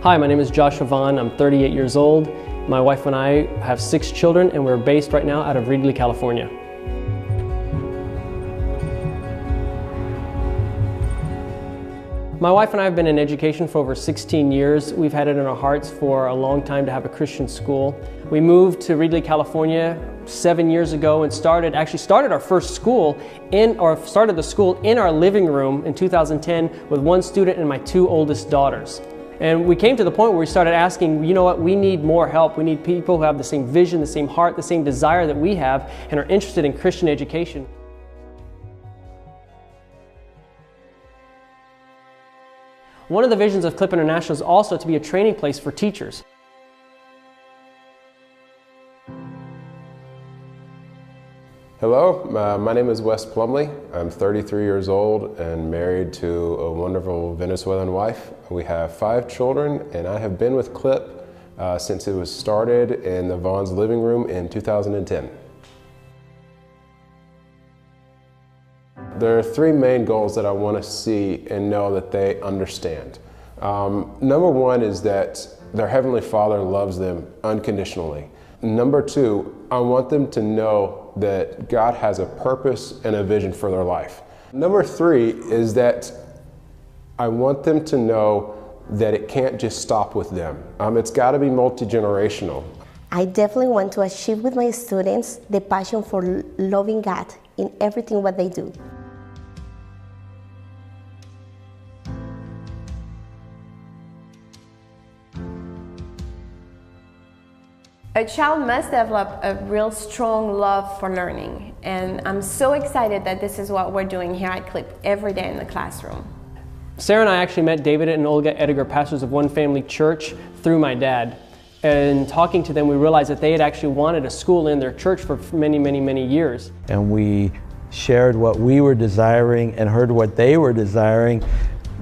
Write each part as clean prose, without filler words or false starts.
Hi, my name is Joshua Vaughn. I'm 38 years old. My wife and I have 6 children, and we're based right now out of Wrigley, California. My wife and I have been in education for over 16 years. We've had it in our hearts for a long time to have a Christian school. We moved to Wrigley, California 7 years ago and started our first school started the school in our living room in 2010 with 1 student and my 2 oldest daughters. And we came to the point where we started asking, you know what, we need more help. We need people who have the same vision, the same heart, the same desire that we have and are interested in Christian education. One of the visions of Klip International is also to be a training place for teachers. Hello, my name is Wes Plumley. I'm 33 years old and married to a wonderful Venezuelan wife. We have 5 children, and I have been with Klip since it was started in the Vaughn's living room in 2010. There are 3 main goals that I want to see and know that they understand. Number 1 is that their Heavenly Father loves them unconditionally. Number 2, I want them to know that God has a purpose and a vision for their life. Number 3 is that I want them to know that it can't just stop with them. It's got to be multi-generational. I definitely want to achieve with my students the passion for loving God in everything what they do. A child must develop a real strong love for learning, and I'm so excited that this is what we're doing here at Klip every day in the classroom. Sarah and I actually met David and Olga Edgar, pastors of One Family Church, through my dad. And talking to them, we realized that they had actually wanted a school in their church for many, many, many years. And we shared what we were desiring and heard what they were desiring.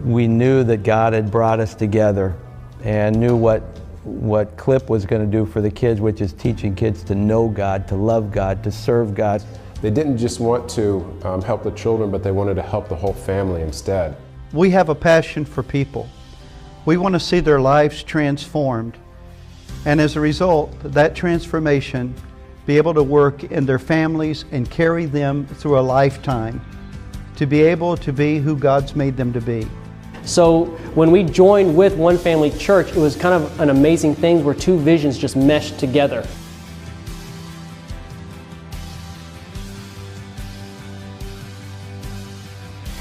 We knew that God had brought us together and knew what Klip was going to do for the kids, which is teaching kids to know God, to love God, to serve God. They didn't just want to help the children, but they wanted to help the whole family instead. We have a passion for people. We want to see their lives transformed. And as a result, that transformation, be able to work in their families and carry them through a lifetime to be able to be who God's made them to be. So when we joined with One Family Church, it was kind of an amazing thing where 2 visions just meshed together.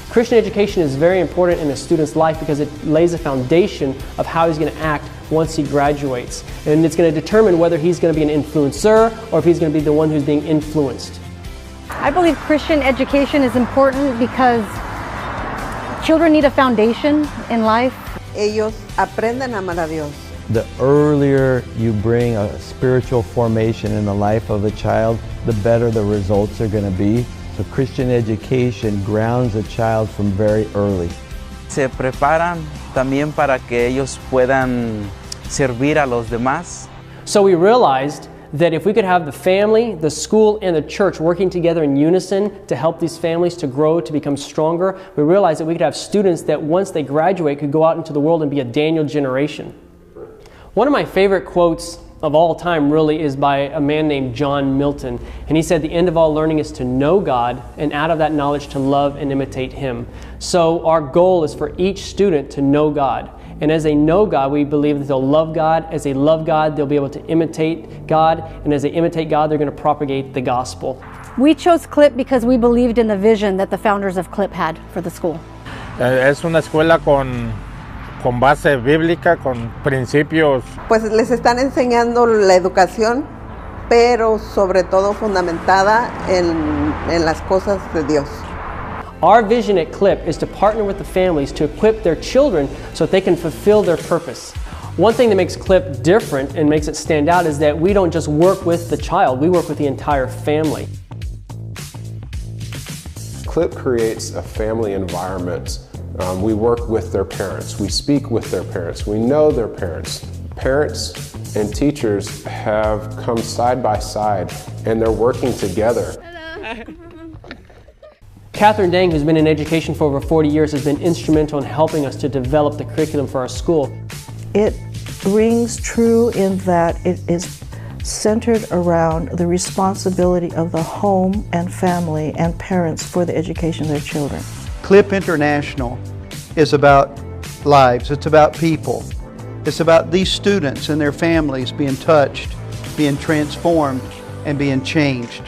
Christian education is very important in a student's life because it lays a foundation of how he's going to act once he graduates. And it's going to determine whether he's going to be an influencer or if he's going to be the one who's being influenced. I believe Christian education is important because children need a foundation in life. Ellos aprenden a amar a Dios. The earlier you bring a spiritual formation in the life of a child, the better the results are going to be. So Christian education grounds a child from very early. Se preparan también para que ellos puedan servir a los demás. So we realized that if we could have the family, the school, and the church working together in unison to help these families to grow, to become stronger, we realized that we could have students that once they graduate could go out into the world and be a Daniel generation. One of my favorite quotes of all time really is by a man named John Milton, and he said the end of all learning is to know God, and out of that knowledge to love and imitate Him. So our goal is for each student to know God. And as they know God, we believe that they'll love God. As they love God, they'll be able to imitate God. And as they imitate God, they're going to propagate the gospel. We chose Klip because we believed in the vision that the founders of Klip had for the school. Es una escuela con base bíblica, con principios. Pues les están enseñando la educación, pero sobre todo fundamentada en las cosas de Dios. Our vision at Klip is to partner with the families to equip their children so that they can fulfill their purpose. One thing that makes Klip different and makes it stand out is that we don't just work with the child, we work with the entire family. Klip creates a family environment. We work with their parents, we speak with their parents, we know their parents. Parents and teachers have come side by side and they're working together. Hello. Catherine Dang, who's been in education for over 40 years, has been instrumental in helping us to develop the curriculum for our school. It rings true in that it is centered around the responsibility of the home and family and parents for the education of their children. Klip International is about lives, it's about people. It's about these students and their families being touched, being transformed, and being changed.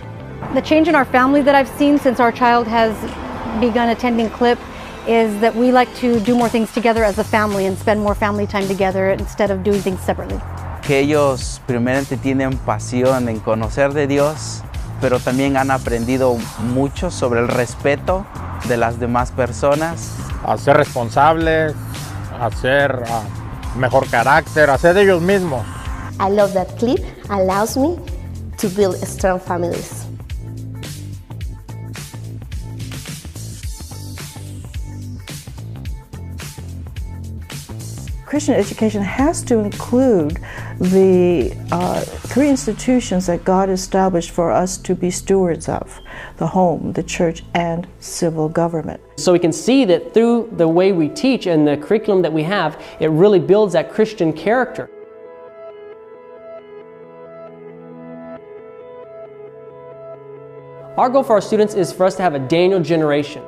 The change in our family that I've seen since our child has begun attending Klip is that we like to do more things together as a family and spend more family time together instead of doing things separately. Que ellos primeramente tienen pasión en conocer de Dios, pero también han aprendido mucho sobre el respeto de las demás personas. A ser responsables, a ser mejor carácter, a ser ellos mismos. I love that Klip allows me to build strong families. Christian education has to include the three institutions that God established for us to be stewards of: the home, the church, and civil government. So we can see that through the way we teach and the curriculum that we have, it really builds that Christian character. Our goal for our students is for us to have a Daniel generation.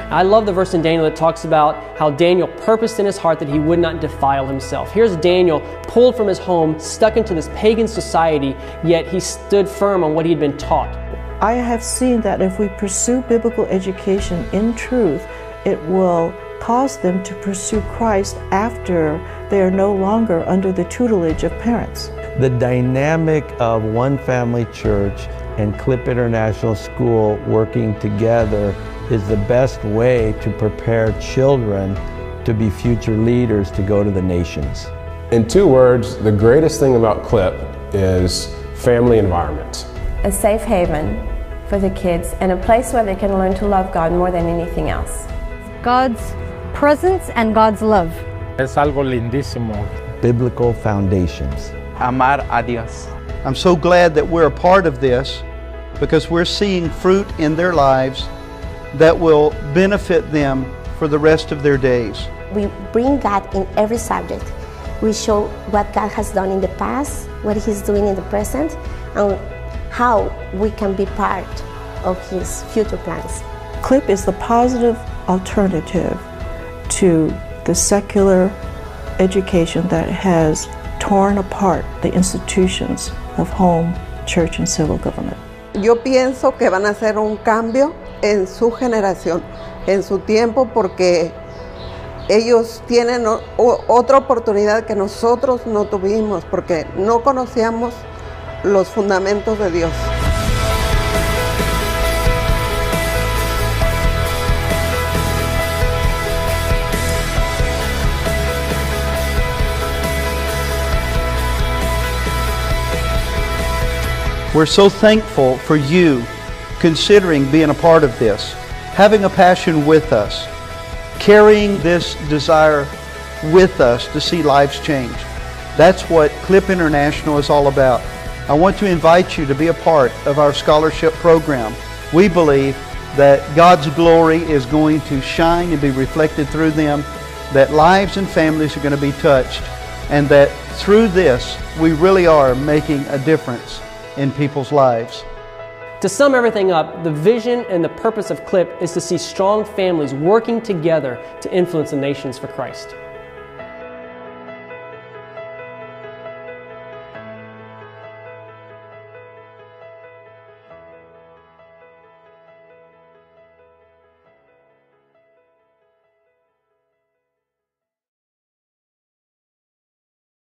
I love the verse in Daniel that talks about how Daniel purposed in his heart that he would not defile himself. Here's Daniel pulled from his home, stuck into this pagan society, yet he stood firm on what he'd been taught. I have seen that if we pursue biblical education in truth, it will cause them to pursue Christ after they are no longer under the tutelage of parents. The dynamic of One Family Church and Klip International School working together is the best way to prepare children to be future leaders to go to the nations. In 2 words, the greatest thing about Klip is family environment. A safe haven for the kids and a place where they can learn to love God more than anything else. God's presence and God's love. Es algo lindísimo. Biblical foundations. Amar a Dios. I'm so glad that we're a part of this because we're seeing fruit in their lives that will benefit them for the rest of their days. We bring God in every subject. We show what God has done in the past, what He's doing in the present, and how we can be part of His future plans. Klip is the positive alternative to the secular education that has torn apart the institutions of home, church, and civil government. Yo pienso que van a hacer un cambio en su generación, en su tiempo, porque ellos tienen otra oportunidad que nosotros no tuvimos, porque no conocíamos los fundamentos de Dios. We're so thankful for you considering being a part of this, having a passion with us, carrying this desire with us to see lives changed. That's what Klip International is all about. I want to invite you to be a part of our scholarship program. We believe that God's glory is going to shine and be reflected through them, that lives and families are going to be touched, and that through this we really are making a difference in people's lives. To sum everything up, the vision and the purpose of Klip is to see strong families working together to influence the nations for Christ.